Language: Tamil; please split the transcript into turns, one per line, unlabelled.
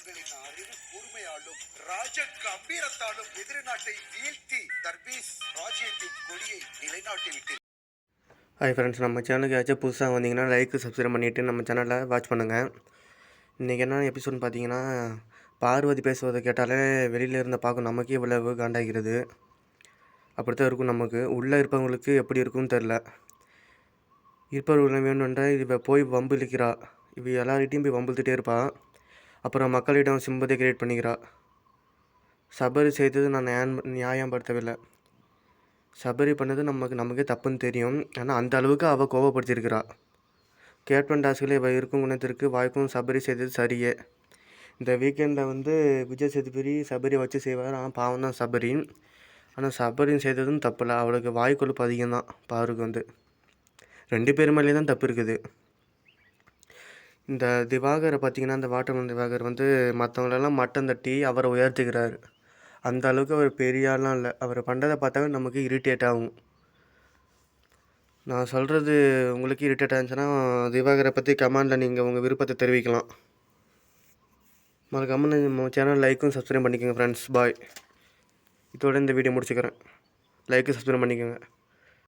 தங்களின் அறிவு கூர்மையாலும் ராஜ கம்பீரத்தாலும் எதிரி நாட்டை வீழ்த்தி தர்பீஸ் ராஜ்யத்தின் கொடியை நிலைநாட்டிவிட்டு.
ஹாய் ஃப்ரெண்ட்ஸ், நம்ம சேனலுக்கு ஏதாச்சும் புதுசாக வந்தீங்கன்னா லைக் சப்ஸ்கிரைப் பண்ணிவிட்டு நம்ம சேனலை வாட்ச் பண்ணுங்கள். இன்றைக்கி என்ன எபிசோட்னு பார்த்தீங்கன்னா, பார்வதி பேசுவதை கேட்டாலே வெளியில் இருந்த பார்க்க நமக்கே இவ்வளவு காண்டாகிறது. அப்படித்தான் இருக்கும். நமக்கு உள்ளே இருப்பவங்களுக்கு எப்படி இருக்குன்னு தெரில. இருப்பவர்கள் வேணுன்ற இவ போய் வம்பு இழுக்கிறா. இவ எல்லார்கிட்டையும் போய் வம்புழுத்துட்டே இருப்பா. அப்புறம் மக்களிடம் சிம்பதியை கிரியேட் பண்ணிக்கிறா. சபரி செய்தது நான் நியாயப்படுத்தவில்லை. சபரி பண்ணது நமக்கே தப்புன்னு தெரியும். ஆனால் அந்த அளவுக்கு அவள் கோபப்படுத்தியிருக்கிறா. கேப்டன் டாஸ்கில் இவள் இருக்கும் குணத்திற்கு வாய்ப்பும் சபரி செய்தது சரியே. இந்த வீக்கெண்டில் விஜய் சேதுபதி சபரி வச்சு செய்வார். ஆனால் பாவம் தான் சபரி. ஆனால் சபரின்னு செய்ததும் தப்பில்லை. அவளுக்கு வாய் கொழுப்பு அதிகம்தான். பாருக்கு 2 பேர் மேலேயே தான் தப்பு இருக்குது. இந்த திவாகரை பார்த்திங்கன்னா, அந்த வாட்டர்மேன் திவாகர் மற்றவங்களெல்லாம் மட்டம் தட்டி அவரை உயர்த்துக்கிறார். அந்த அளவுக்கு அவர் பெரிய ஆள்லாம் இல்லை. அவர் பண்ணுறதை பார்த்தாவே நமக்கு இரிட்டேட் ஆகும். நான் சொல்கிறது உங்களுக்கு இரிட்டேட் ஆச்சுன்னா திவாகரை பற்றி கமெண்டில் நீங்கள் உங்கள் விருப்பத்தை தெரிவிக்கலாம். மறக்காமல் நம்ம சேனல் லைக்கும் சப்ஸ்கிரைப் பண்ணிக்கோங்க ஃப்ரெண்ட்ஸ். பாய். இதோட இந்த வீடியோ முடிச்சுக்கிறேன். லைக்கு சப்ஸ்கிரைப் பண்ணிக்கோங்க.